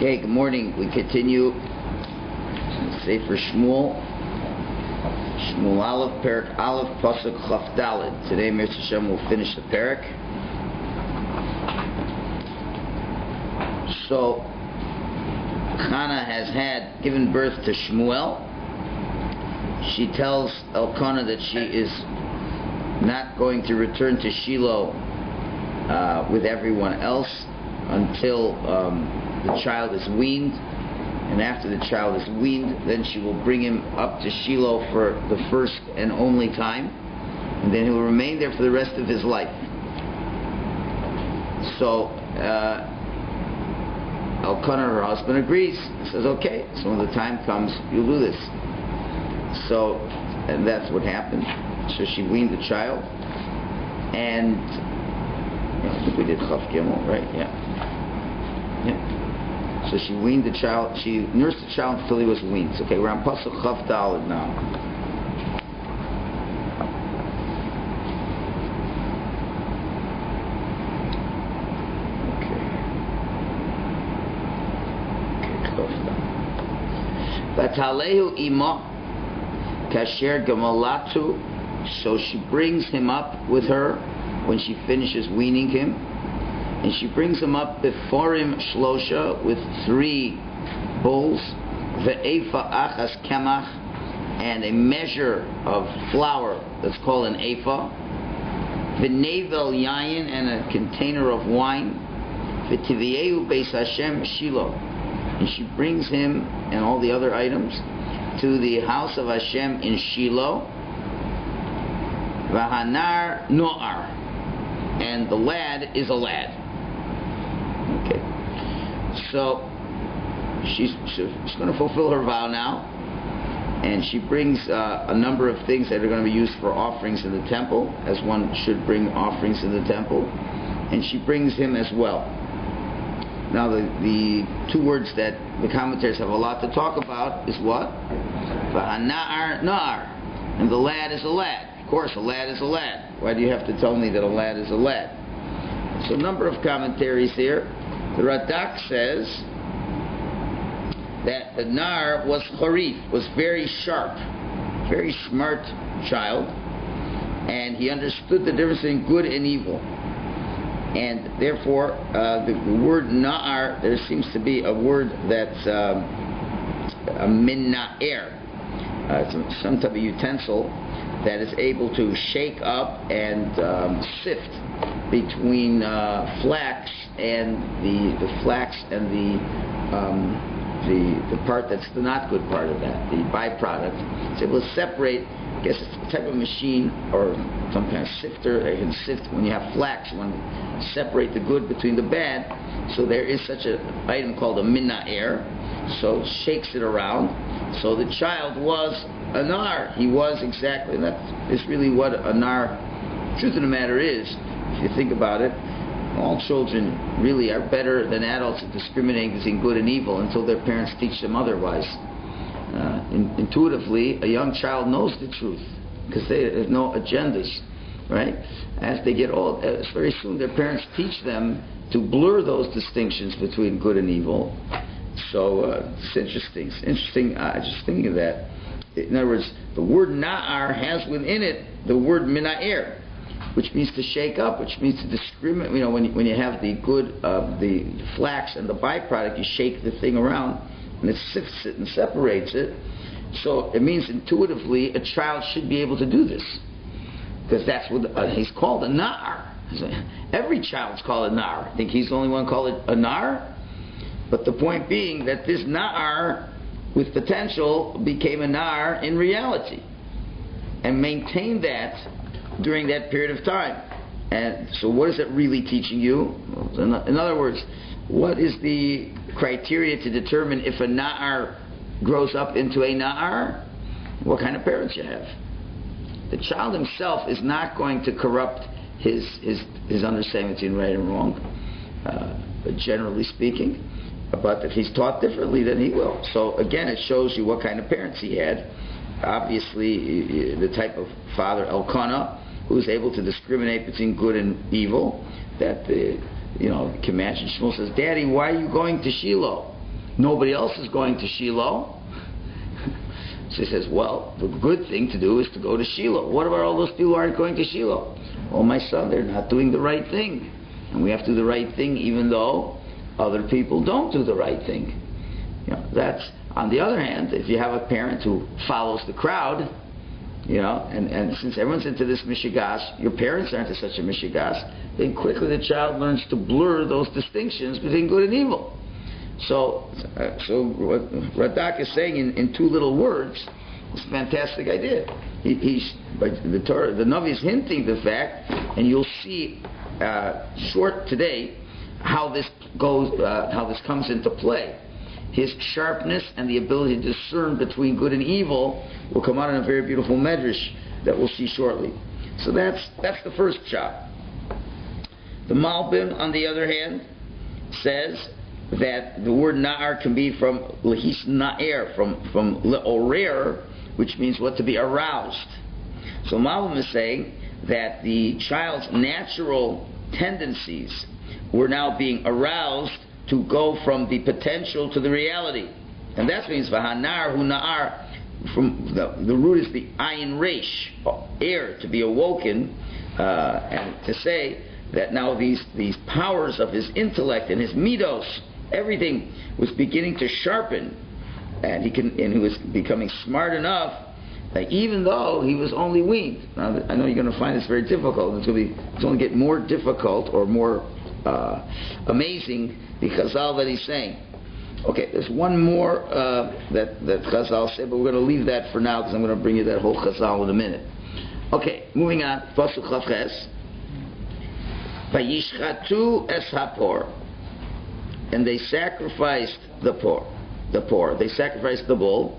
Okay, good morning. We continue Sefer Shmuel. Shmuel Aleph, Perak Aleph, Pasuk Chaf Daled. Today, Mr. Hashem will finish the Perak. So, Chana has given birth to Shmuel. She tells Elkanah that she is not going to return to Shiloh with everyone else until the child is weaned, and after the child is weaned, then she will bring him up to Shiloh for the first and only time, and then he will remain there for the rest of his life. So Elkanah, her husband, agrees. He says, okay, so when the time comes, you'll do this. So, and that's what happened. So she weaned the child, and I think we did Chaf Gimel, right? Yeah. So she weaned the child. She nursed the child until he was weaned. Okay, we're on Pasuk Chaf Daled now. Vatalehu ima kasher gamalatu. So she brings him up with her when she finishes weaning him, and she brings him up beforim shlosha, with 3 bowls, ve'efa achas kemach, and a measure of flour that's called an ephah, v'nevel yayin, and a container of wine, v'tiviehu beis Hashem Shiloh, and she brings him and all the other items to the house of Hashem in Shiloh. V'hanar no'ar, and the lad is a lad. Okay, so she's going to fulfill her vow now, and she brings a number of things that are going to be used for offerings in the temple, as one should bring offerings in the temple, and she brings him as well. Now the 2 words that the commentators have a lot to talk about is what? V'hanar no'ar, and the lad is a lad. Of course, a lad is a lad. Why do you have to tell me that a lad is a lad? So a number of commentaries here. The Radak says that the Nar was Harif, was very sharp, very smart child, and he understood the difference between good and evil. And therefore, the word Na'ar, there seems to be a word that's a min na'er, some type of utensil that is able to shake up and sift between flax and the flax and the part that's the not good part of that, the byproduct. It's able to separate. I guess it's a type of machine or some kind of sifter that can sift. When you have flax, you want to separate the good between the bad. So there is such an item called a min na'er. So it shakes it around. So the child was a nar. He was exactly, and that is really what a nar, truth of the matter is, if you think about it. All children really are better than adults at discriminating between good and evil until their parents teach them otherwise. Intuitively, a young child knows the truth because they have no agendas, right? As they get old, very soon their parents teach them to blur those distinctions between good and evil. So it's interesting. It's interesting. Just thinking of that. In other words, the word na'ar has within it the word mina'er, which means to shake up, which means to discriminate. You know, when you have the good, the flax and the byproduct, you shake the thing around, and it sifts it and separates it. So it means intuitively a child should be able to do this, because that's what he's called a na'ar. Every child's called a na'ar. I think he's the only one called it a na'ar. But the point being that this na'ar with potential became a na'ar in reality, and maintained that during that period of time. And so what is it really teaching you? In other words, what is the criteria to determine if a na'ar grows up into a na'ar? What kind of parents you have. The child himself is not going to corrupt his understanding between right and wrong, but generally speaking. But if he's taught differently, then he will. So again, it shows you what kind of parents he had. Obviously, the type of father, Elkanah, who was able to discriminate between good and evil, that you can imagine Shmuel says, "Daddy, why are you going to Shiloh?" Nobody else is going to Shiloh. So he says, well, the good thing to do is to go to Shiloh. What about all those people who aren't going to Shiloh? Oh, my son, they're not doing the right thing. And we have to do the right thing even though other people don't do the right thing. That's, on the other hand, if you have a parent who follows the crowd, and since everyone's into this mishigas, your parents aren't into such a mishigas, then quickly the child learns to blur those distinctions between good and evil. So what Radak is saying in two little words is a fantastic idea. The Navi is hinting the fact, and you'll see short today how this goes, how this comes into play. His sharpness and the ability to discern between good and evil will come out in a very beautiful medrash that we'll see shortly. So that's the first chop. The Malbim, on the other hand, says that the word na'ar can be from lehis na'er, from le'orer, which means what, to be aroused. So Malbim is saying that the child's natural tendencies were now being aroused to go from the potential to the reality. And that means v'hanar hu na'ar, from the root is the ayin reish, air, to be awoken, and to say that now these powers of his intellect and his midos, everything was beginning to sharpen, and he was becoming smart enough that even though he was only weaned. Now I know you're going to find this very difficult. It's going to get more difficult or more amazing the Chazal that he's saying. Okay, there's one more that Chazal said, but we're going to leave that for now because I'm going to bring you that whole Chazal in a minute. Okay, moving on. Pasuk Chavches. Vayishchatu es hapor, and they sacrificed the poor. They sacrificed the bull.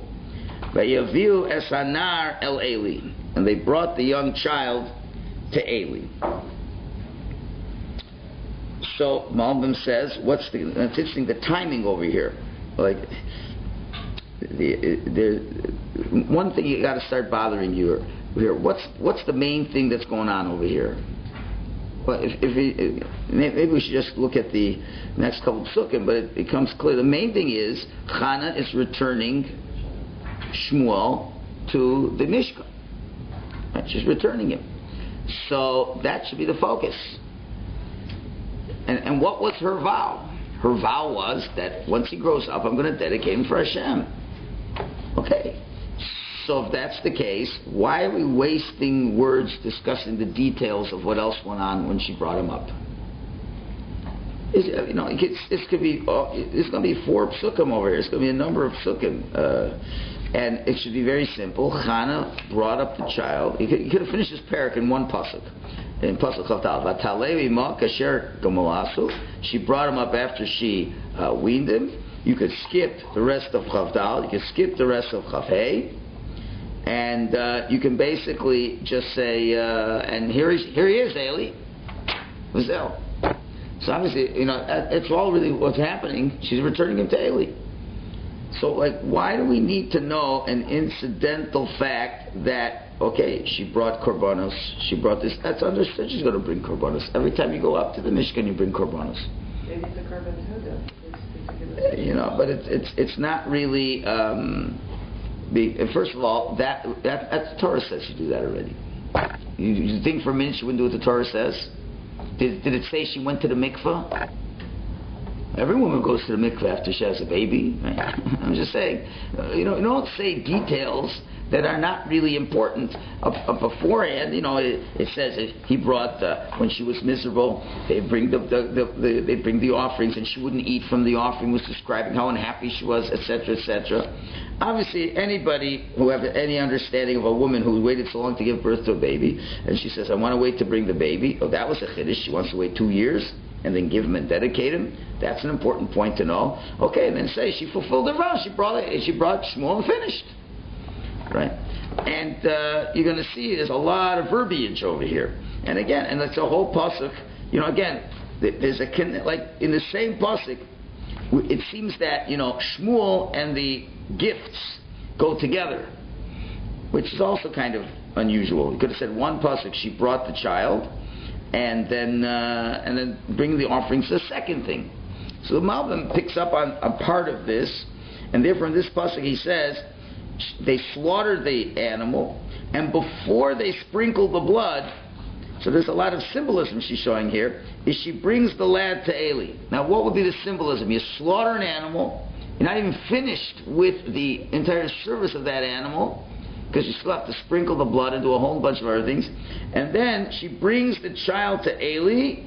Vayaviu es hanar el Eli, and they brought the young child to Eli. So Malbim says, it's interesting the timing over here. Like, one thing you got to start bothering you here. What's the main thing that's going on over here? Well, maybe we should just look at the next couple of psukim, but it becomes clear. The main thing is Chana is returning Shmuel to the Mishkan. Right? She's returning him. So that should be the focus. And what was her vow? Her vow was that once he grows up, I'm going to dedicate him for Hashem. Okay. So if that's the case, why are we wasting words discussing the details of what else went on when she brought him up? It's going to be 4 psukim over here. It's going to be a number of psukim. And it should be very simple. Chana brought up the child. He could have finished his parak in one pasuk. In pasuk Chavtal, Vatalevi ma kasher gamalasu. She brought him up after she weaned him. You could skip the rest of Chavtal. You could skip the rest of Chavhei. And you can basically just say, and here he is, Eli. Mazel. So obviously, it's all really what's happening. She's returning him to Eli. So, why do we need to know an incidental fact that, okay, she brought korbanos, she brought this, that's understood, she's going to bring korbanos. Every time you go up to the Mishkan, you bring korbanos. Maybe it's a korban huda. But it's not really, first of all, that the Torah says you do that already. You think for a minute she wouldn't do what the Torah says? Did it say she went to the mikveh? Every woman goes to the mikveh after she has a baby. Right? I'm just saying, you don't say details that are not really important beforehand. It says he brought when she was miserable, they bring the offerings, and she wouldn't eat from the offering. Was describing how unhappy she was, etc., etc. Obviously, anybody who has any understanding of a woman who waited so long to give birth to a baby, and she says, "I want to wait to bring the baby." Oh, that was a chiddush. She wants to wait 2 years and then give him and dedicate him. That's an important point to know. Okay, and then say she fulfilled her vow. She brought Shmuel and finished. Right? And you're going to see there's a lot of verbiage over here. And again, and that's a whole pasuk. Again, there's in the same pasuk, it seems that Shmuel and the gifts go together, which is also kind of unusual. You could have said one pasuk, she brought the child, and then bring the offerings. The second thing, So the Malbim picks up on a part of this, and therefore in this pasuk he says, they slaughtered the animal, and before they sprinkle the blood, so there's a lot of symbolism she's showing here, is she brings the lad to Eli. Now what would be the symbolism? You slaughter an animal, you're not even finished with the entire service of that animal, because you still have to sprinkle the blood and do a whole bunch of other things, and then she brings the child to Eli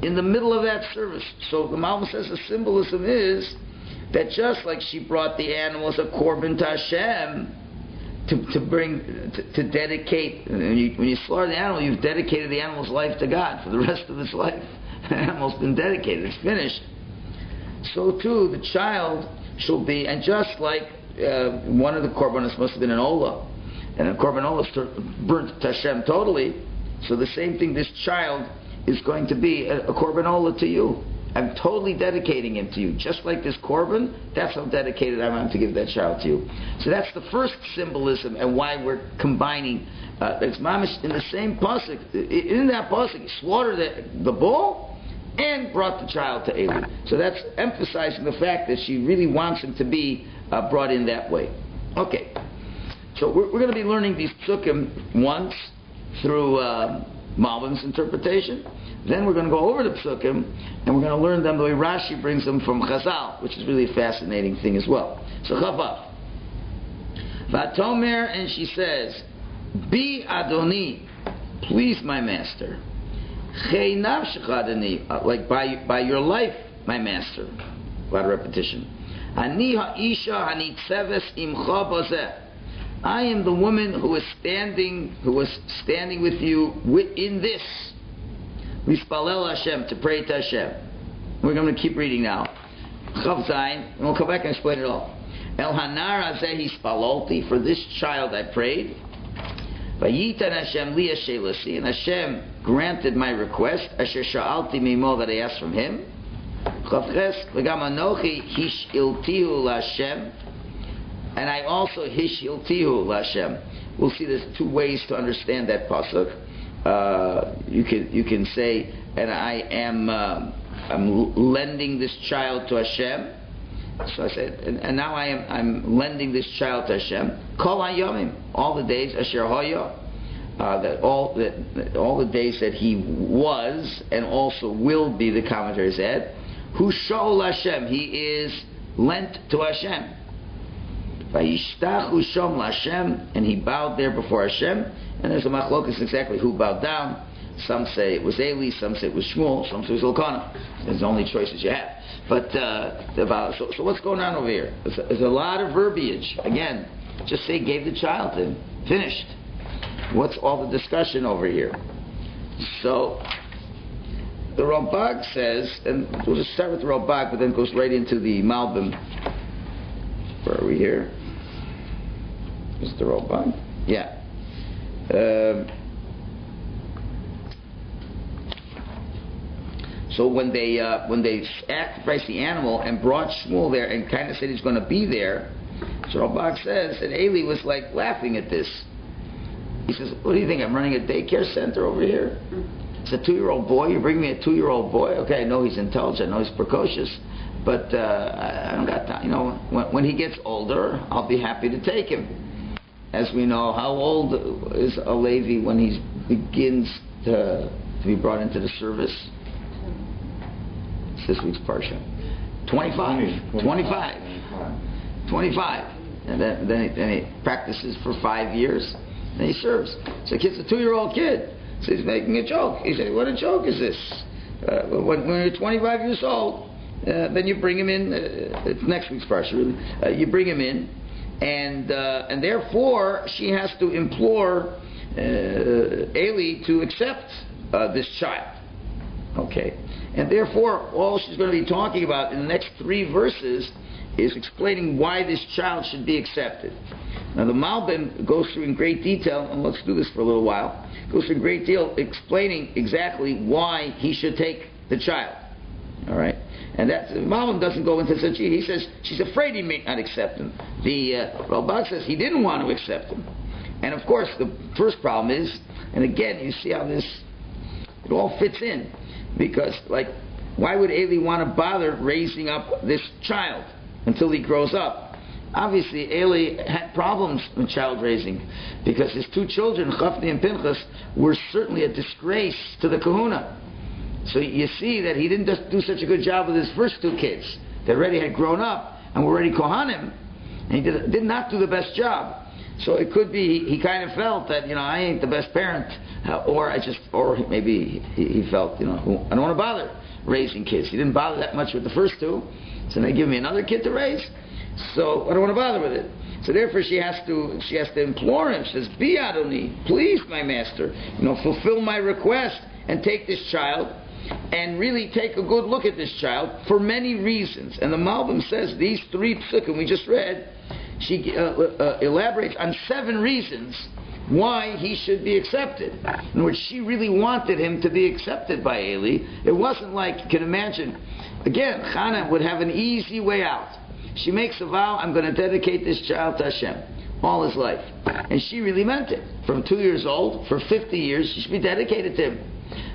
in the middle of that service. So the Malbim says the symbolism is that just like she brought the animal as a korban to Hashem, to dedicate, when you slaughter the animal, you've dedicated the animal's life to God for the rest of its life. The animal's been dedicated, it's finished. So too, the child shall be, and just like one of the korbanos must have been an olah, and a korban olah is burnt to Hashem totally, so the same thing, this child is going to be a korban olah to you. I'm totally dedicating him to you. Just like this korban, that's how dedicated I am to give that child to you. So that's the first symbolism and why we're combining. It's mamish in the same pasuk. In that pasuk, he slaughtered the bull and brought the child to Eli. So that's emphasizing the fact that she really wants him to be brought in that way. Okay. So we're going to be learning these psukim once through Malbim's interpretation. Then we're going to go over the psukim, and we're going to learn them the way Rashi brings them from Chazal, which is really a fascinating thing as well. So Chavav. Vatomer, and she says, Bi Adoni, please my master. Chei nafshecha Adoni, like by your life, my master. A lot of repetition. Ani ha'isha hanitzeves imcha bazeh. I am the woman who was standing with you in this. Mispalel Hashem, to pray to Hashem. We're going to keep reading now. Chav Zayin, and we'll come back and explain it all. El hanar azeh hispalolti, for this child I prayed. Vayitan Hashem li ashelasi, and Hashem granted my request. Asher sha'alti mimo, that I asked from Him. Chav Ches, v'gam anochi hishiltihu l'Hashem, and I also hishiltihu l'Hashem. We'll see there's two ways to understand that pasuk. You can say, and I'm lending this child to Hashem. So I said, and now I'm lending this child to Hashem. Kol hayomim, all the days asher haya, that all the days that he was and also will be. The commentaries add, Hu shol Hashem, he is lent to Hashem. Vayishtachu shom l'Hashem, and he bowed there before Hashem. And there's a machlokas exactly who bowed down. Some say it was Eli, some say it was Shmuel, some say it was Elkanah. There's the only choices you have. But so what's going on over here? There's a lot of verbiage. Again, just say gave the child to him. Finished. What's all the discussion over here? So the Rambam says, and we'll just start with the Rambam, but then it goes right into the Malbim. Where are we here? Is the Rambam? Yeah. So when they sacrificed the animal and brought Shmuel there and kind of said he's going to be there, so Rabbi says that Eli was like laughing at this. He says, "What do you think? I'm running a daycare center over here? It's a 2-year-old boy. You bring me a 2-year-old boy? Okay, I know he's intelligent. I know he's precocious, but I don't got time. You know, when he gets older, I'll be happy to take him." As we know, how old is a Levi when he begins to be brought into the service? It's this week's parsha. 25. 25. And then he practices for 5 years, and he serves. So the kid's a 2-year-old kid. So he's making a joke. He said, "What a joke is this? When you're 25 years old, then you bring him in." It's next week's parsha, really. You bring him in. And therefore she has to implore Eli to accept this child. Okay, and therefore all she's going to be talking about in the next 3 verses is explaining why this child should be accepted. Now the Malbim goes through in great detail, and let's do this for a little while. Goes through in great detail explaining exactly why he should take the child. All right. And that Malbim doesn't go into such. He says she's afraid he may not accept him. The Rambam says he didn't want to accept him. And of course, the first problem is, and again, you see how it all fits in, because like why would Eli want to bother raising up this child until he grows up? Obviously, Eli had problems with child raising because his two children, Chafni and Pinchas, were certainly a disgrace to the kahuna. So you see that he didn't just do such a good job with his first two kids. They already had grown up and were already kohanim, and he did not do the best job. So it could be he kind of felt that, I ain't the best parent, or maybe he felt, I don't want to bother raising kids. He didn't bother that much with the first two, so they give me another kid to raise. So I don't want to bother with it. So therefore she has to implore him. She says, "Bi Adoni, please, my master, fulfill my request and take this child, and really take a good look at this child for many reasons." And the Malbim says these 3 psukim we just read, she elaborates on 7 reasons why he should be accepted. In other words, she really wanted him to be accepted by Eli. It wasn't like, you can imagine, again, Chana would have an easy way out. She makes a vow, I'm going to dedicate this child to Hashem all his life. And she really meant it. From 2 years old, for 50 years, she should be dedicated to him.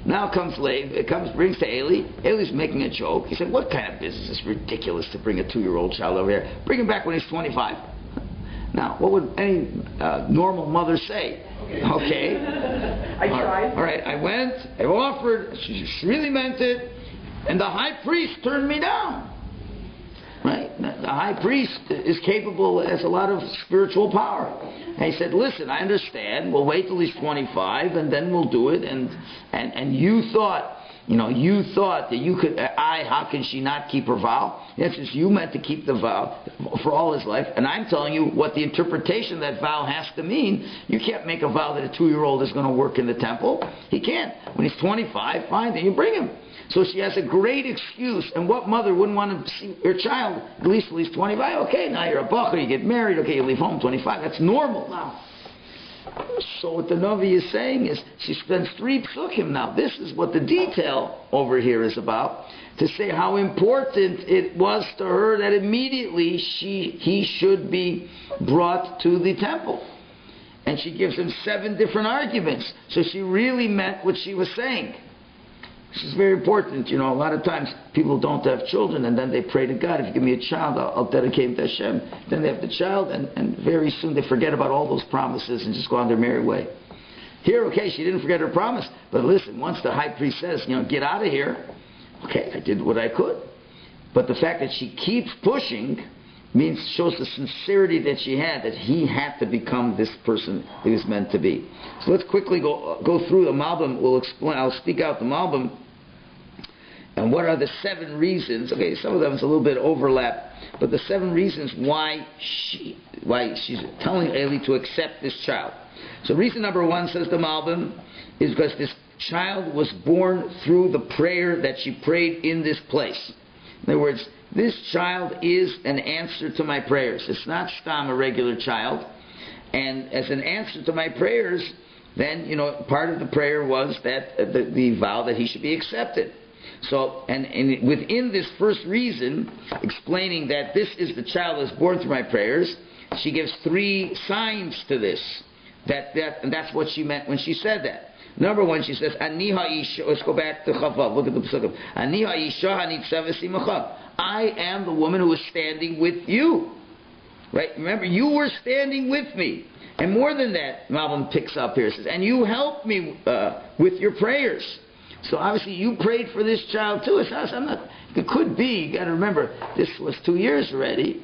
Now comes Lev, brings to Eli. Eli's making a joke. He said, what kind of business is ridiculous to bring a 2-year-old child over here? Bring him back when he's 25. Now, what would any normal mother say? Okay. I tried. All right, I went, I offered, she really meant it, and the high priest turned me down. Right? The high priest is capable, has a lot of spiritual power. And he said, listen, I understand, we'll wait till he's 25 and then we'll do it. And you thought that you could, how can she not keep her vow? Yes, it's you meant to keep the vow for all his life. And I'm telling you what the interpretation of that vow has to mean. You can't make a vow that a 2-year-old is going to work in the temple. He can't. When he's 25, fine, then you bring him. So she has a great excuse, and what mother wouldn't want to see her child at least till he's 25? Okay, now you're a bacher, you get married, okay, you leave home 25. That's normal now. So what the Navi is saying is, she spends 3 psukim now. This is what the detail over here is about, to say how important it was to her that immediately he should be brought to the temple. And she gives him 7 different arguments. So she really meant what she was saying. This is very important. A lot of times people don't have children and then they pray to God, if you give me a child, I'll dedicate him to Hashem. Then they have the child and very soon they forget about all those promises and just go on their merry way. Here, okay, she didn't forget her promise, but listen, once the high priest says, get out of here, okay, I did what I could. But the fact that she keeps pushing shows the sincerity that she had, that he had to become this person he was meant to be. So let's quickly go through the Malbim. I'll speak out the Malbim. And what are the 7 reasons? Okay, some of them is a little bit overlap, but the 7 reasons why she's telling Eli to accept this child. So reason number 1, says the Malbim, is because this child was born through the prayer that she prayed in this place. In other words, this child is an answer to my prayers. It's not stam, a regular child. And as an answer to my prayers, then, part of the prayer was that the vow that he should be accepted. So, and within this first reason, explaining that this is the child that's born through my prayers, she gives 3 signs to this. And that's what she meant when she said that. Number 1, she says, Ani ha'isha, let's go back to Chavav, look at the Pesukim. Ani ha'isha ha'nitzav simcha. I am the woman who is standing with you. Right? Remember, you were standing with me. And more than that, Malbim picks up here, says, and you helped me with your prayers. So obviously you prayed for this child too. It could be, you got to remember, this was 2 years already.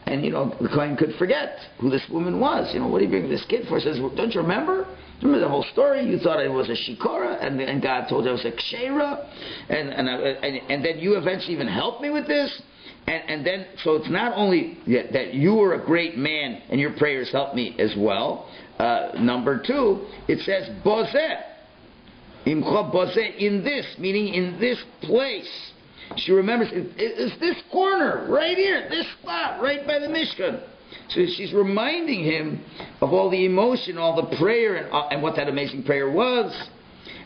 And, the Kohen could forget who this woman was. What do you bring this kid for? He says, don't you remember? Remember the whole story? You thought I was a shikora, and God told you I was a kshera, and then you eventually even helped me with this. And then, so it's not only that you were a great man, and your prayers helped me as well. Number 2, it says, bozeh. Imcha bozeh, in this, meaning in this place. She remembers, it's this corner, right here, this spot, right by the Mishkan. So she's reminding him of all the emotion, all the prayer, and what that amazing prayer was.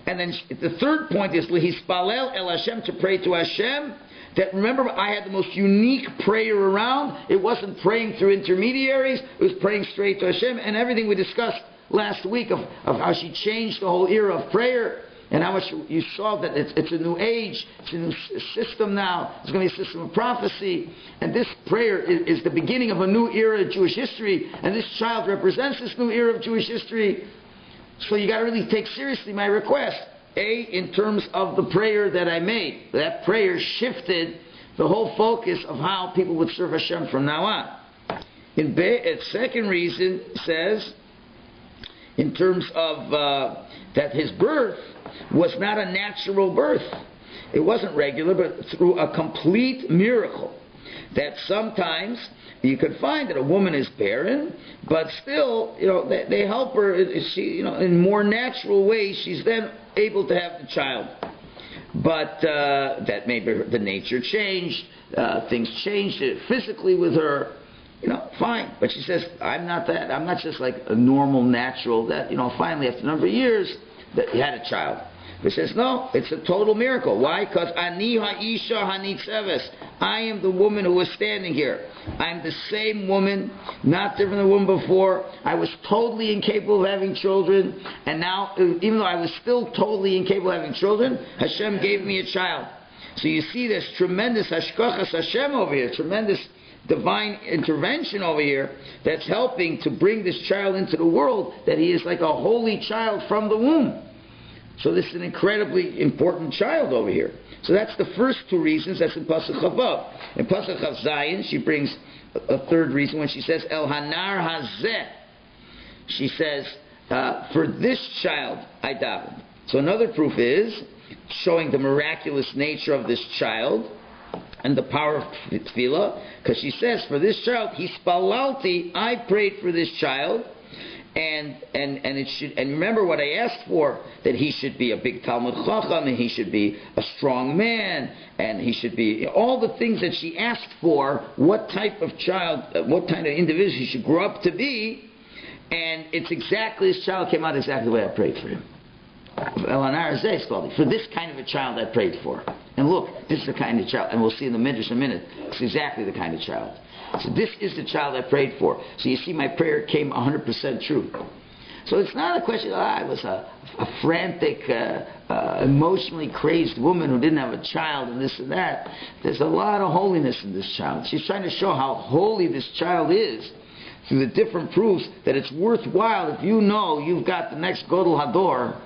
And then the third point is, Lihispalel el Hashem, to pray to Hashem. That, remember, I had the most unique prayer around. It wasn't praying through intermediaries, it was praying straight to Hashem. And everything we discussed last week of how she changed the whole era of prayer. and how much you saw that it's a new age, it's a new system now, it's going to be a system of prophecy, and this prayer is the beginning of a new era of Jewish history, and this child represents this new era of Jewish history. So you got to really take seriously my request. In terms of the prayer that I made, that prayer shifted the whole focus of how people would serve Hashem from now on. Second reason says, in terms of that his birth was not a natural birth. It wasn't regular, but through a complete miracle. That sometimes you could find that a woman is barren, but still, they help her. She, in more natural ways, she's then able to have the child. But that maybe the nature changed, things changed physically with her. Fine. But she says, I'm not that. I'm not just like a normal, natural. That finally after a number of years, that he had a child. But she says, no, it's a total miracle. Why? Because ani ha'isha hanitzeves. I am the woman who was standing here. I'm the same woman, not different than the woman before. I was totally incapable of having children, and now, even though I was still totally incapable of having children, Hashem gave me a child. So you see this tremendous hashkachas Hashem over here, tremendous divine intervention over here that's helping to bring this child into the world, that he is like a holy child from the womb. So this is an incredibly important child over here. So that's the first two reasons. That's in Pasuk Chavav. In Pasuk Chav Zayin, she brings a third reason when she says El Hanar Hazeh. She says, for this child I davened. So another proof is showing the miraculous nature of this child and the power of tefillah, because she says, for this child, Hispalalti, I prayed for this child. And it should, and remember what I asked for, that he should be a big Talmud Chacham, and he should be a strong man, and he should be all the things that she asked for. What type of child, what kind of individual he should grow up to be, and it's exactly, this child came out exactly the way I prayed for him. For this kind of a child I prayed for, and look, this is the kind of child, and we'll see in the Midrash in a minute. It's exactly the kind of child. So this is the child I prayed for. So you see, my prayer came 100% true. So it's not a question, I was a frantic, emotionally crazed woman who didn't have a child and this and that. There's a lot of holiness in this child. She's trying to show how holy this child is through the different proofs that it's worthwhile. If you know you've got the next Godel Hador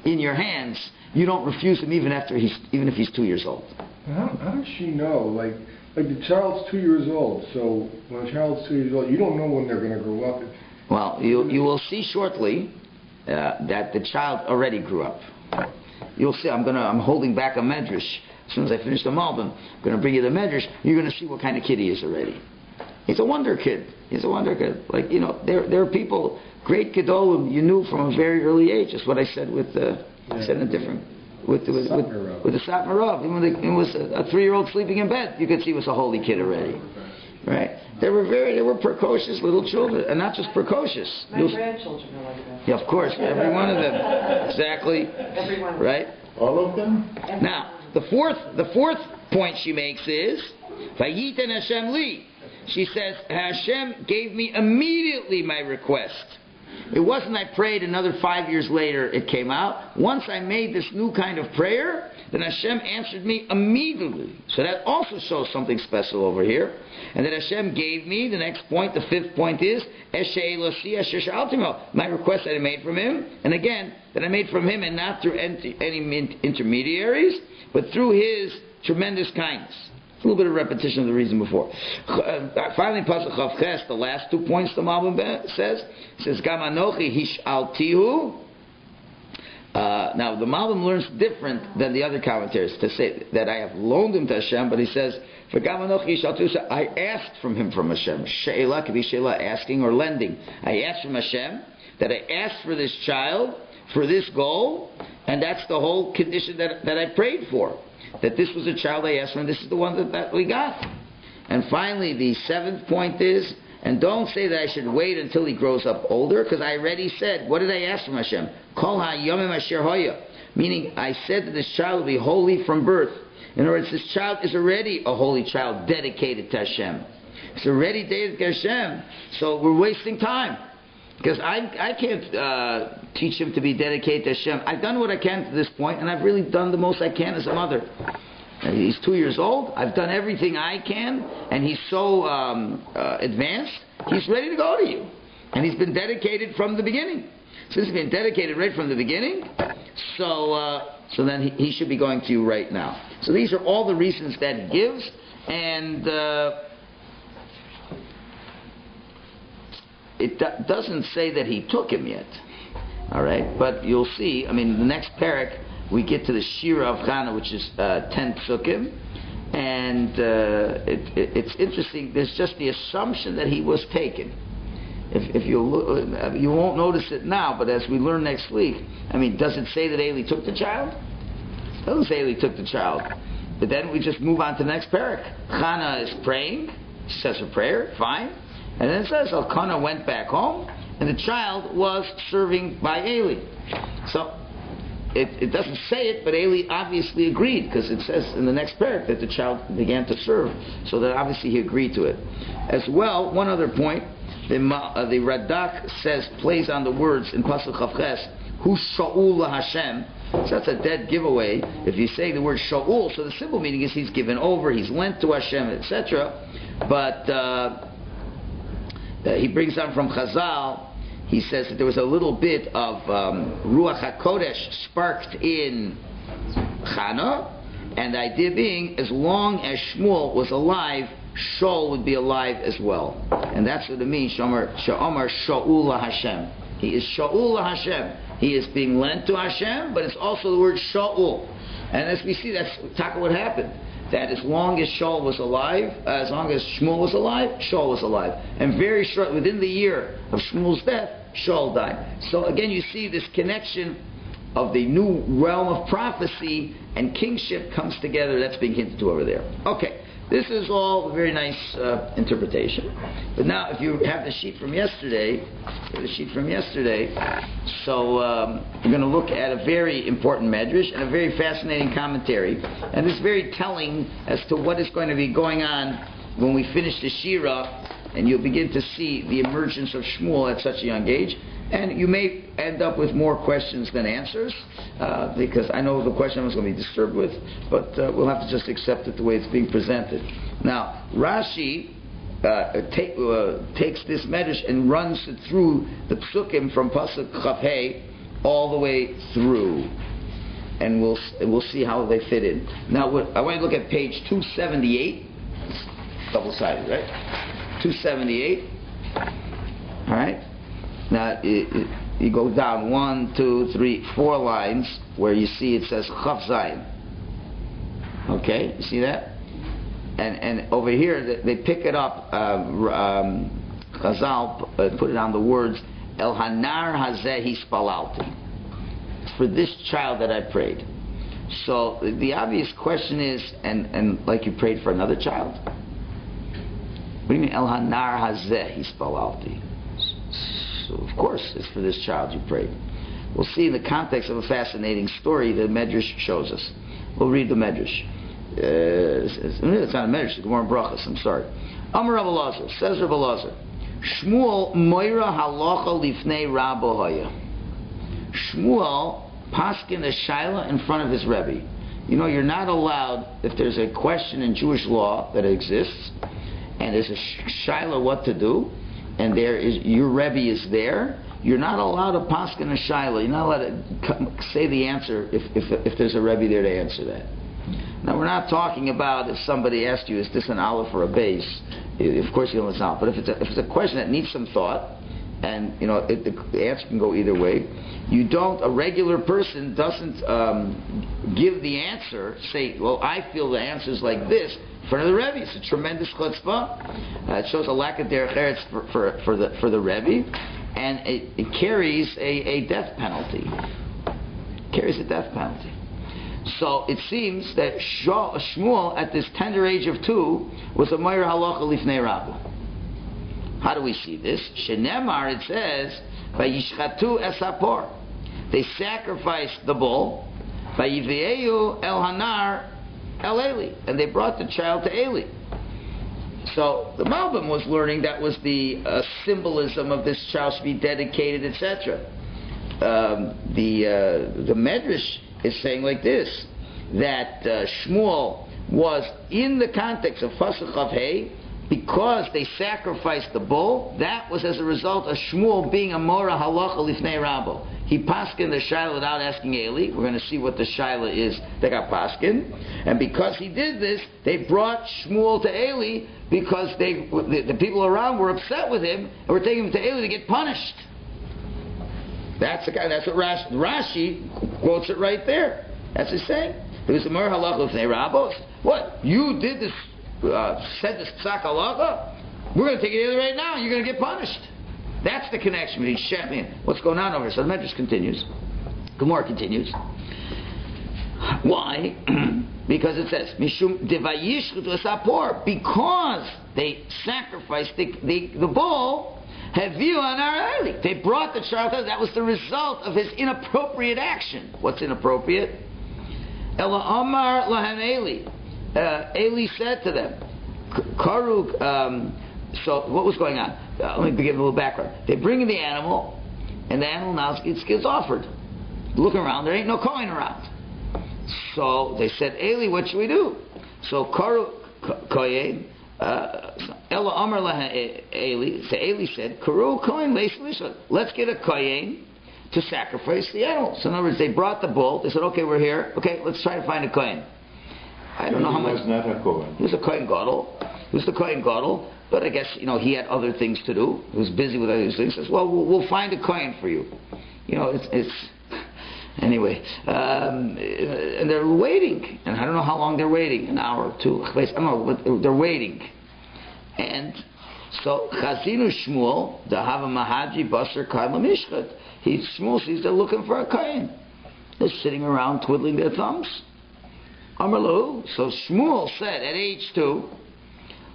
in your hands, you don't refuse him even if he's 2 years old. How does she know? Like the child's 2 years old, so when a child's 2 years old, you don't know when they're going to grow up. Well, you will see shortly that the child already grew up. You'll see. I'm holding back a medrash. As soon as I finish the Malbim, I'm going to bring you the medrash. You're going to see what kind of kid he is already. He's a wonder kid. He's a wonder kid. Like, there are people, great Gedolim, you knew from a very early age. That's what I said with the Satmar Rav. Even when it was a 3-year-old sleeping in bed, you could see he was a holy kid already. Right? They were precocious little children, and not just precocious. My grandchildren are like that. Yeah, of course, every one of them. Exactly. Everyone. Right? All of them? Now, the fourth point she makes is, Vayiten Hashem li. She says, Hashem gave me immediately my request. It wasn't I prayed another 5 years later it came out. Once I made this new kind of prayer, then Hashem answered me immediately. So that also shows something special over here. And that Hashem gave me, the next point, the fifth point is, my request that I made from Him. And again, that I made from Him and not through any intermediaries, but through His tremendous kindness. A little bit of repetition of the reason before. Finally, Pasuk Chav Ches, the last 2 points the Malbim says, Gam Anochi Hishaltihu. Now, the Malbim learns different than the other commentaries to say that I have loaned him to Hashem, but he says, for Gam Anochi Hishaltihu, I asked from him from Hashem. She'ela could be She'ela, asking or lending. I asked from Hashem that I asked for this child, for this goal, and that's the whole condition that I prayed for. That this was a child I asked for, and this is the one that we got. And finally, the 7th point is, and don't say that I should wait until he grows up older, because I already said, what did I ask from Hashem? Kol ha'yomim asher hoya. Meaning, I said that this child will be holy from birth. In other words, this child is already a holy child dedicated to Hashem. It's already dedicated to Hashem, so we're wasting time. Because I can't teach him to be dedicated to Hashem. I've done what I can to this point, and I've really done the most I can as a mother. He's 2 years old. I've done everything I can, and he's so advanced. He's ready to go to you, and he's been dedicated from the beginning. Since he's been dedicated right from the beginning, so then he should be going to you right now. So these are all the reasons that he gives, and it doesn't say that he took him yet. All right, but you'll see. I mean, the next parak we get to the Shira of Chana, which is 10 psukim, and it's interesting. There's just the assumption that he was taken. If you look, you won't notice it now, but as we learn next week, I mean, does it say that Eli took the child? It doesn't say Eli took the child. But then we just move on to the next parak. Chana is praying. She says her prayer. Fine. And then it says Elkanah went back home, and the child was serving by Eli. So it doesn't say it, but Eli obviously agreed, because it says in the next parak that the child began to serve. So that obviously he agreed to it. As well, one other point, the Radak says, plays on the words in Pasuk Chavches, Hu Sha'ul Hashem. So that's a dead giveaway if you say the word Sha'ul. So the simple meaning is he's given over, he's lent to Hashem, etc. But he brings on from Chazal, he says that there was a little bit of Ruach HaKodesh sparked in Chana, and the idea being, as long as Shmuel was alive, Shul would be alive as well. And that's what it means, Sha'omar Sha'ul Hashem. He is Sha'ul Hashem. He is being lent to Hashem, but it's also the word Sha'ul. And as we see, that's what happened. That as long as Shul was alive, as long as Shmuel was alive, Shul was alive. And very short, within the year of Shmuel's death, Shul died. So again, you see this connection of the new realm of prophecy and kingship comes together. That's being hinted to over there. Okay. This is all a very nice interpretation. But now, if you have the sheet from yesterday, so we're going to look at a very important medrash and a very fascinating commentary. And this is very telling as to what is going to be going on when we finish the Shira, and you'll begin to see the emergence of Shmuel at such a young age. And you may end up with more questions than answers, because I know the question I was going to be disturbed with, but we'll have to just accept it the way it's being presented. Now, Rashi takes this medrash and runs it through the psukim from Pasuk Chafhei all the way through, and we'll see how they fit in. Now, I want to look at page 278, double-sided, right? 278. All right. Now, you go down 1, 2, 3, 4 lines where you see it says Chav Zayin. Okay, you see that? And over here, they pick it up, Chazal put it on the words, El Hanar Hazeh Hispalalti. It's for this child that I prayed. So the obvious question is, and like you prayed for another child? What do you mean El Hanar Hazeh Hispalalti? So of course, it's for this child you prayed. We'll see in the context of a fascinating story the Medrash shows us. We'll read the Medrash. It's not a Medrash, it's Gemara Brachas, I'm sorry. Amar Rav Elazar, says Rav Elazar, Shmuel moira halacha lifnei Rabbo Haya. Shmuel paskin a shaila in front of his Rebbe. You know, you're not allowed, if there's a question in Jewish law that exists, and there's a shaila what to do, and there is your Rebbe is there, you're not allowed to paskin a shaila. You're not allowed to say the answer if there's a Rebbe there to answer that. Now, we're not talking about if somebody asked you, is this an aleph or a base? Of course you know it's not. But if it's a question that needs some thought, and you know the answer can go either way, a regular person doesn't give the answer, say, well, I feel the answer is like this, in front of the Rebbe. It's a tremendous chutzpah. It shows a lack of derech eretz for the Rebbe, and it carries a death penalty. So it seems that Shmuel, at this tender age of 2, was a Meir Halacha Lifnei Rabbo. How do we see this? Shenemar, it says, Vayishchatu esapor. They sacrificed the bull, Vayivieu el hanar el Eli, and they brought the child to Eli. So the Malbim was learning that was the symbolism of this child should be dedicated, etc. The Medrash is saying like this, that Shmuel was in the context of Pasuk of Hay, because they sacrificed the bull. That was as a result of Shmuel being a Mora Halacha Lifnei Rabbo. He paskin the Shaila without asking Eli. We're going to see what the Shaila is that got paskin. And because he did this, they brought Shmuel to Eli because the people around were upset with him and were taking him to Eli to get punished. That's what Rashi quotes it right there. That's his saying. It was a Mora Halacha Lifnei Rabbo. What? You did this, said this psak halacha? We're going to take it right now. You're going to get punished. That's the connection between Shech and what's going on over here. So the Medrash continues. Gemara continues. Why? Because it says Mishum devayishchut asapor, because they sacrificed the bull. Haviu anar Eli. They brought the child. That was the result of his inappropriate action. What's inappropriate? Ela Amar lahem Eli. Eli said to them, Karuk. So what was going on? Let me give a little background. They bring in the animal, and the animal now gets offered. Looking around, there ain't no coin around. So they said, Eli, what should we do? So Karuk Koyen, Ela Amar lahem Eli. So Eli said, Karu Koyen leis. Let's get a kohen to sacrifice the animal. So in other words, they brought the bull. They said, okay, we're here. Okay, let's try to find a kohen. I don't know how much. He was not a kohen. He was a kohen gadol. He was the kohen gadol, but I guess he had other things to do. He was busy with other things. He says, well, we'll find a kohen for you. It's anyway. And they're waiting, and I don't know how long they're waiting. An hour or two. I don't know, but they're waiting. And so Chazinu Shmuel, the Hava Mahaji Basar Kaila Mishkat. Shmuel sees they're looking for a kohen. They're sitting around twiddling their thumbs. Amarlu. So Shmuel said at age 2,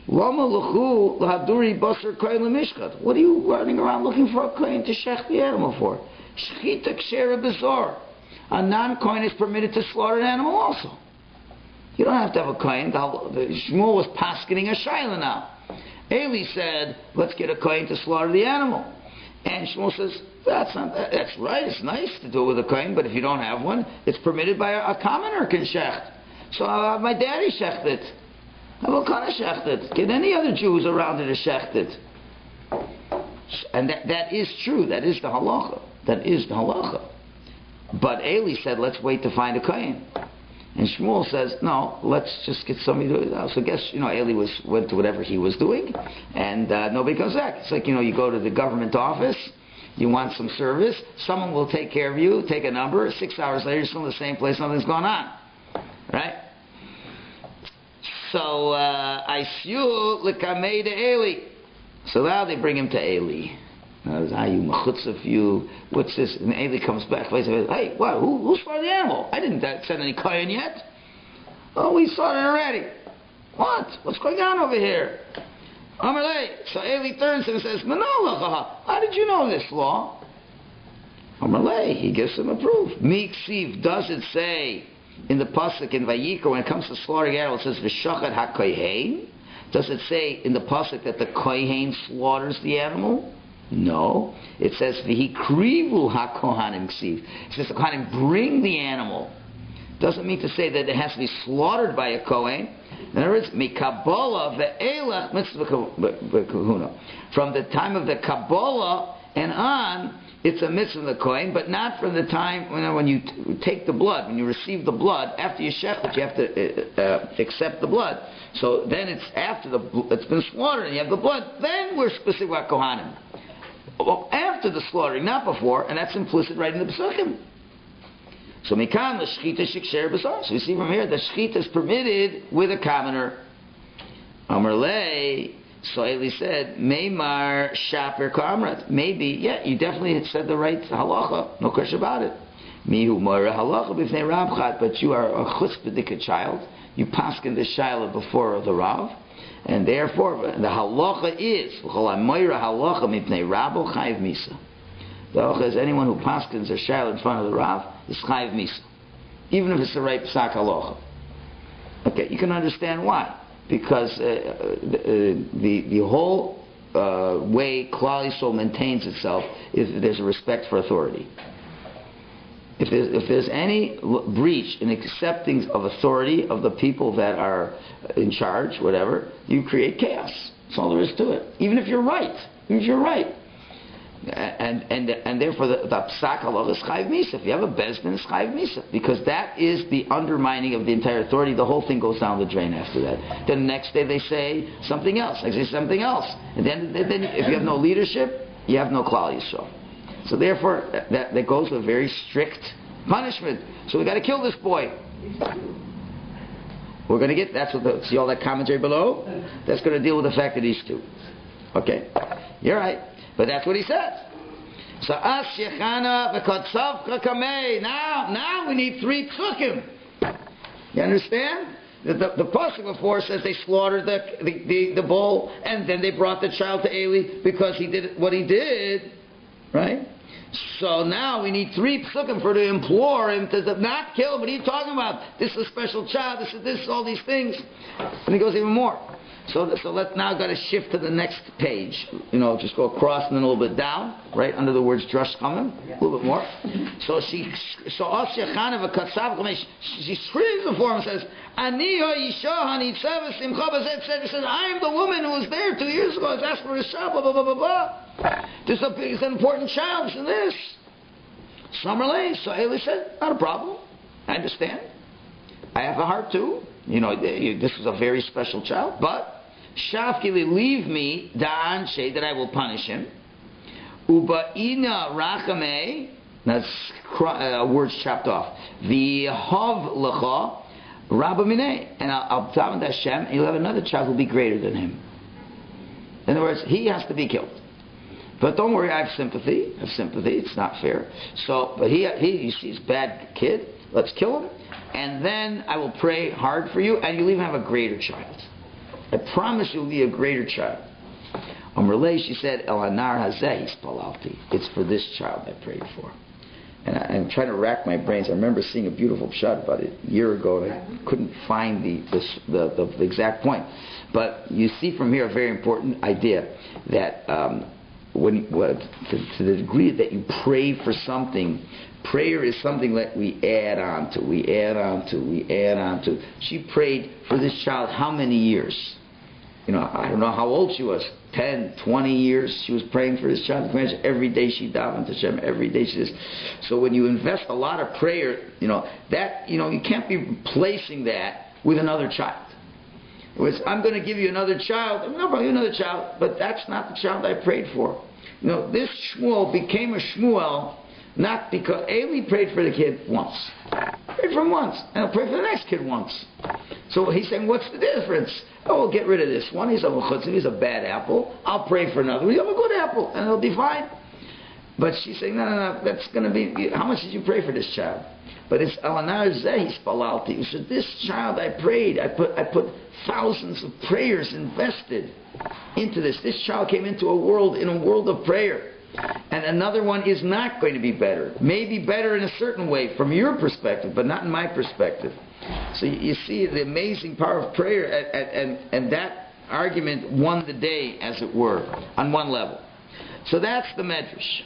Lama Luchu Lahaduri Basar Kohen Lemishkat. What are you running around looking for a kohen to shech the animal for? Shechita Kshera Bizar. A non-kohen is permitted to slaughter an animal also. You don't have to have a kohen. Shmuel was paskening a shaila now. Eli said, let's get a kohen to slaughter the animal. And Shmuel says, that's right, it's nice to do it with a kohen, but if you don't have one, it's permitted by a commoner can shecht. So I'll have my daddy shecht it. I will kind of shecht it. Get any other Jews around it to shecht it. And that is true. That is the halacha. That is the halacha. But Eli said, let's wait to find a kohen. And Shmuel says, no, let's just get somebody to do it. So I guess, Eli went to whatever he was doing, and nobody comes back. It's like, you go to the government office, you want some service, someone will take care of you, take a number, 6 hours later, you're still in the same place, nothing's going on. Right? So, Aisyu l'kamei de Eli. So now they bring him to Eli. What's this? And Eli comes back. Hey, what? Who slaughtered the animal? I didn't send any kohen yet. Oh, we slaughtered already. What? What's going on over here? Amalei. So Eli turns and says, Manolachaha, how did you know this law? Amalei. He gives him a proof. Miksiv, does it say in the pasuk in Vayikra when it comes to slaughtering animals, it says v'shachat ha-kohen? Does it say in the pasuk that the kohen slaughters the animal? No. It says v'hikrivu ha-kohanim ksiv. It says the kohanim bring the animal. Doesn't mean to say that it has to be slaughtered by a kohen. In other words, mikabbalah ve'elach mitzvah kahuna. From the time of the kabbalah and on, it's a mitzvah of the kohen, but not from the time when you take the blood, when you receive the blood. After you shech it, you have to accept the blood. So then it's after it's been slaughtered and you have the blood. Then we're specific about kohanim. Well, after the slaughtering, not before, and that's implicit right in the Pesukim. So mikan l'shchita shiksher b'sar. So we see from here that shchita is permitted with a commoner. Amar lei. So Eli said, Meimar shaper kamrat. Maybe, yeah, you definitely had said the right halacha. No question about it. Mihu moira halacha b'fnei rabchat. But you are a chutzpah child. You paskin the shaila before the rav. And therefore, the halacha is moira halacha mipnei rabo chayiv misa. The halacha is anyone who paskins a shaila in front of the rav is chayiv misa. Even if it's the right psak halacha. Okay, you can understand why. because the whole way Klal Yisrael maintains itself is that there's a respect for authority. If there's any breach in accepting of authority of the people that are in charge, whatever, you create chaos. That's all there is to it. Even if you're right. And therefore the psak halacha is chayiv misa. If you have a bezdin, it's chayiv misa, because that is the undermining of the entire authority. The whole thing goes down the drain after that. Then the next day they say something else. They say something else, and then if you have no leadership, you have no klal yisrael. So therefore that goes with very strict punishment. So we got to kill this boy. We're going to get. See all that commentary below. That's going to deal with the fact that he's two. Okay, you're right. But that's what he says. So as yechana v'kotzavcha kamei. Now we need 3 psukim. You understand? The pasuk before says they slaughtered the bull, and then they brought the child to Eli because he did what he did, right? So now we need 3 psukim for to implore him to not kill him. What are you talking about? This is a special child. This is all these things, and he goes even more. So let's now got to shift to the next page. Just go across and then a little bit down, right under the words drush coming, a little bit more. So she screams before him and says, "Ani ha'isha hanitzavas simcha b'zeh tzedek." Says, "I am the woman who was there 2 years ago. I was asked for a shah, blah blah blah blah blah. This is an important child. Listen to this." Summerley. So Eli said, "Not a problem. I understand. I have a heart too. This is a very special child, but Shavkili, leave me da'anshe, that I will punish him. Uba'ina rachamei, that's words chopped off. V'hov lecha Rabbi Michalowicz, and I'll daven to Hashem, and you'll have another child who will be greater than him. In other words, he has to be killed. But don't worry, I have sympathy. It's not fair. But he you see, he's a bad kid. Let's kill him, and then I will pray hard for you, and you'll even have a greater child. I promise you'll be a greater child. Relay, she said, El anar hazeh hispalalti. It's for this child I prayed for. And I'm trying to rack my brains. I remember seeing a beautiful shot about a year ago, and I couldn't find the exact point. But you see from here a very important idea that to the degree that you pray for something, prayer is something that we add on to. She prayed for this child how many years? I don't know how old she was. 10, 20 years she was praying for this child. Every day she davened to Hashem. Every day she did. So when you invest a lot of prayer, you can't be replacing that with another child. It was, I'm going to give you another child. No problem, another child, but that's not the child I prayed for. This Shmuel became a Shmuel not because Eli prayed for the kid once. Prayed for him once, and I'll pray for the next kid once. So he's saying, what's the difference? Oh, we'll get rid of this one. He's a bad apple. I'll pray for another one. You have a good apple, and it'll be fine. But she's saying, no, that's going to be, how much did you pray for this child? But it's Alanar Zeh Spalalti. So this child I prayed, I put thousands of prayers invested into this. This child came into a world of prayer. And another one is not going to be better. Maybe better in a certain way from your perspective, but not in my perspective. So you see the amazing power of prayer, and that argument won the day, as it were, on one level. So that's the medrash.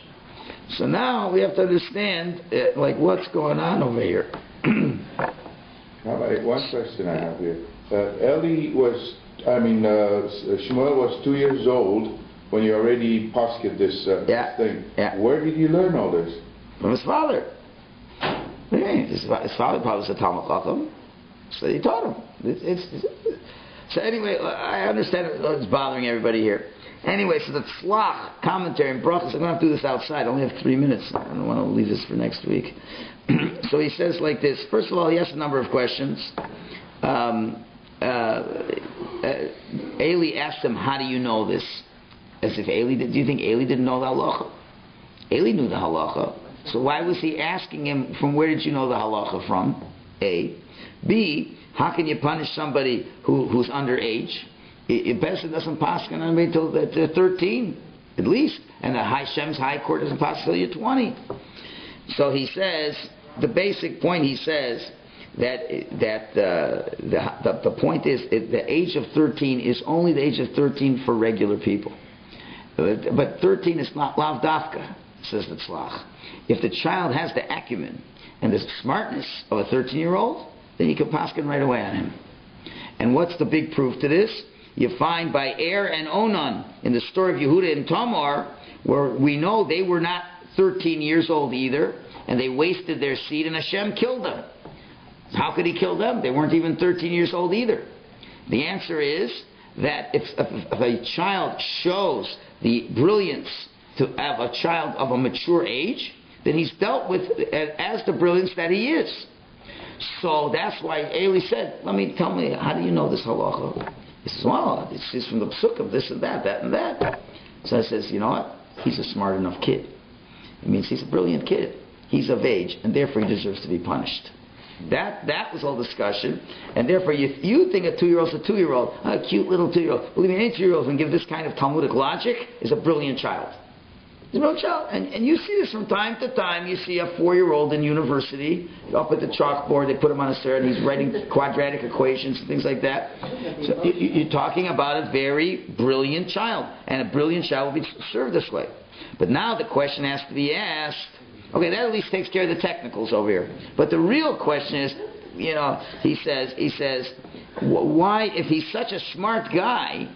So now we have to understand, what's going on over here. Rabbi, one question I have here. Shmuel was 2 years old when you already posted this thing. Yeah. Where did you learn all this? From his father. What do you mean? His father probably was a Talmud Chacham, so he taught him. So anyway, I understand it's bothering everybody here. Anyway, so the Tzlach commentary and brachas, I'm going to have to do this outside. I only have 3 minutes. I don't want to leave this for next week. So he says like this. First of all, he asks a number of questions. Eli asked him, how do you know this? As if Eli did. Do you think Eli didn't know the halacha? Eli knew the halacha. So why was he asking him, from where did you know the halacha from? A. B. How can you punish somebody who's underage? It best doesn't pass until they're 13, at least. And the Hashem's High Court doesn't pass until you're 20. So he says, the basic point he says, the point is the age of 13 is only the age of 13 for regular people. But 13 is not lav dafka, says the tzlach. If the child has the acumen and the smartness of a 13-year-old, then you can paskin right away on him. And what's the big proof to this? You find by Er and Onan in the story of Yehuda and Tamar, where we know they were not 13 years old either, and they wasted their seed, and Hashem killed them. How could He kill them? They weren't even 13 years old either. The answer is that if a child shows the brilliance to have a child of a mature age, then he's dealt with as the brilliance that he is. So that's why Eli said, tell me, how do you know this halacha? He says, well, it's from the psukim, this and that and that. So I says, you know what? He's a smart enough kid. It means he's a brilliant kid. He's of age, and therefore he deserves to be punished. That was all discussion, and therefore you think a 2-year-old's a 2-year-old, a cute little 2-year-old. Believe me, any 2-year-old can give this kind of Talmudic logic is a brilliant child. He's a brilliant child, and you see this from time to time. You see a 4-year-old in university up at the chalkboard. They put him on a chair, and he's writing quadratic equations and things like that. So you're talking about a very brilliant child, and a brilliant child will be served this way. But now the question has to be asked. Okay, that at least takes care of the technicals over here. But the real question is, he says, why, if he's such a smart guy,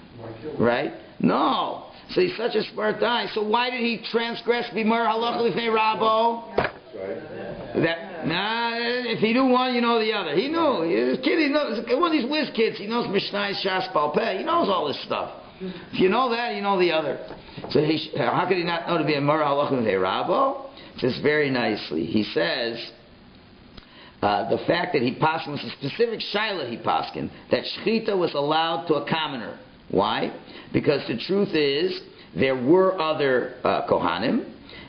right? No. So he's such a smart guy, so why did he transgress b'mar halacha l'fnei rabo? If he knew one, you know the other. He knew. This kid, he knows. One of these whiz kids, he knows Mishnah, Shas, Baal Peh. He knows all this stuff. If you know that, you know the other. So how could he not know to be a b'mar halacha l'fnei rabo? Says very nicely. He says the fact that he paskin was a specific shaila he paskin, that shechita was allowed to a commoner. Why? Because the truth is there were other kohanim,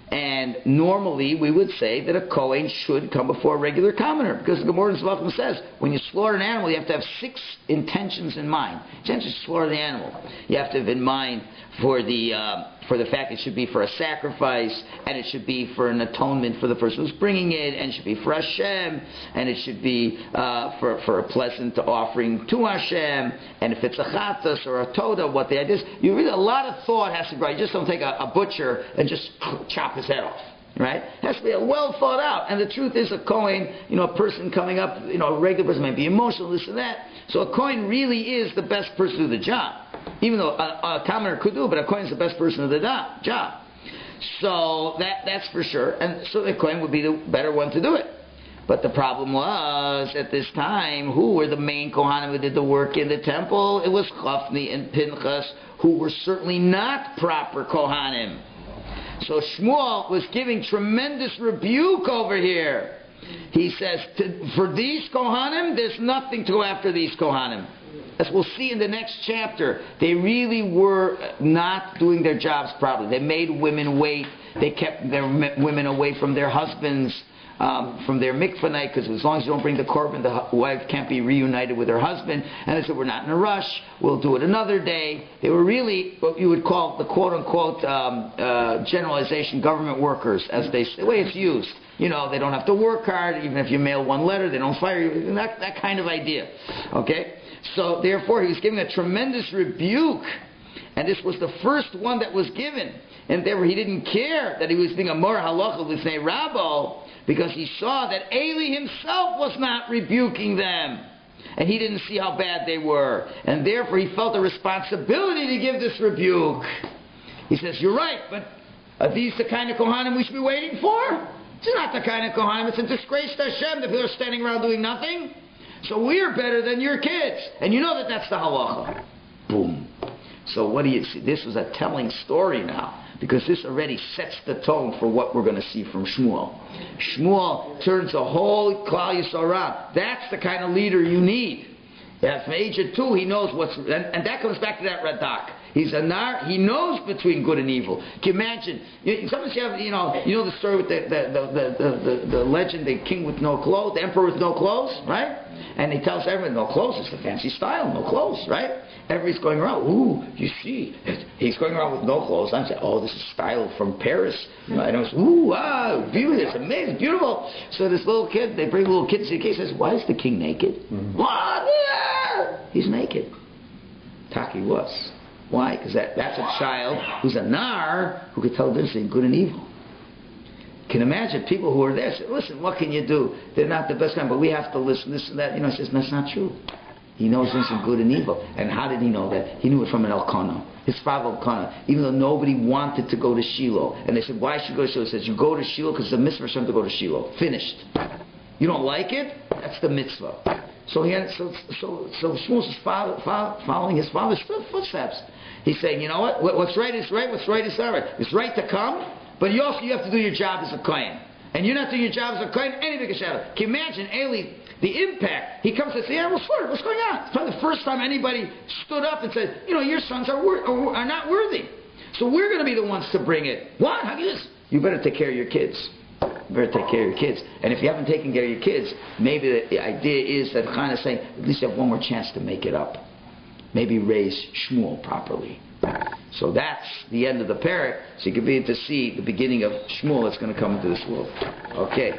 and normally we would say that a kohen should come before a regular commoner, because the Gemara in Zvachim says when you slaughter an animal you have to have 6 intentions in mind. Intentions to slaughter the animal. You have to have in mind for the fact it should be for a sacrifice, and it should be for an atonement for the person who's bringing it, and it should be for Hashem, and it should be for a pleasant offering to Hashem, and if it's a chatas or a toda, what the idea is. You really, a lot of thought has to be right. You just don't take a butcher and just chop his head off. Right? It has to be well thought out. And the truth is a Kohen, a person coming up, a regular person might be emotional, this and that. So a Kohen really is the best person to do the job. Even though a commoner could do it, but a Kohen is the best person to do the job. So that's for sure. And so the Kohen would be the better one to do it. But the problem was, at this time, who were the main Kohanim who did the work in the temple? It was Chafni and Pinchas, who were certainly not proper Kohanim. So Shmuel was giving tremendous rebuke over here. He says, for these Kohanim, there's nothing to go after these Kohanim. As we'll see in the next chapter, they really were not doing their jobs properly. They made women wait. They kept their women away from their husbands, from their mikvah night, because as long as you don't bring the korban, the wife can't be reunited with her husband. And they said, we're not in a rush, we'll do it another day. They were really what you would call the quote-unquote generalization government workers, as they say, the way it's used. They don't have to work hard, even if you mail one letter, they don't fire you, that kind of idea. Okay? So therefore he was giving a tremendous rebuke, and this was the first one that was given. And therefore he didn't care that he was being a more halacha l'fnei rabo, because he saw that Eli himself was not rebuking them. And he didn't see how bad they were. And therefore he felt a responsibility to give this rebuke. He says, you're right, but are these the kind of Kohanim we should be waiting for? It's not the kind of Kohanim. It's a disgrace to Hashem that people are standing around doing nothing. So we're better than your kids. And you know that that's the halacha. Boom. So what do you see? This was a telling story now, because this already sets the tone for what we're going to see from Shmuel. Shmuel turns the whole Klal Yisrael around. That's the kind of leader you need. Yeah, from age of 2, he knows what's... And that comes back to that Radak. He's a nar. He knows between good and evil. Can you imagine? Sometimes you have, you know the story with the legend, the king with no clothes, the emperor with no clothes, right? And he tells everyone, no clothes, it's the fancy style, no clothes, right? Everybody's going around. Ooh, you see, he's going around with no clothes. I'm saying, oh, this is style from Paris. And I was, ooh, wow, beautiful, it's amazing, beautiful. So this little kid, they bring a little kid to the king, says, why is the king naked? What? Yeah. He's naked. Taki was. Why? Because that's a child who's a nar who could tell the difference between good and evil. Can imagine people who are there say, listen, what can you do? They're not the best kind, but we have to listen, this and that. He says, that's not true. He knows this is good and evil. And how did he know that? He knew it from an Elkanah. His father Elkanah. Even though nobody wanted to go to Shiloh. And they said, why should you go to Shiloh? He says, you go to Shiloh because it's a mitzvah for Hashem to go to Shiloh. Finished. You don't like it? That's the mitzvah. So Shmuel's following his father's footsteps. He's saying, you know what? What's right is right. What's right is all right. It's right to come, but you have to do your job as a kohen. And you're not doing your job as a kohen, anything can shadow. Can you imagine, Eli, the impact? He comes and says, yeah, what's going on? It's probably the first time anybody stood up and said, your sons are not worthy. So we're going to be the ones to bring it. What? How do you do this? You better take care of your kids. You better take care of your kids. And if you haven't taken care of your kids, maybe the idea is that Chana is saying, at least you have one more chance to make it up. Maybe raise Shmuel properly. So that's the end of the parak. So you can begin to see the beginning of Shmuel that's going to come into this world. Okay.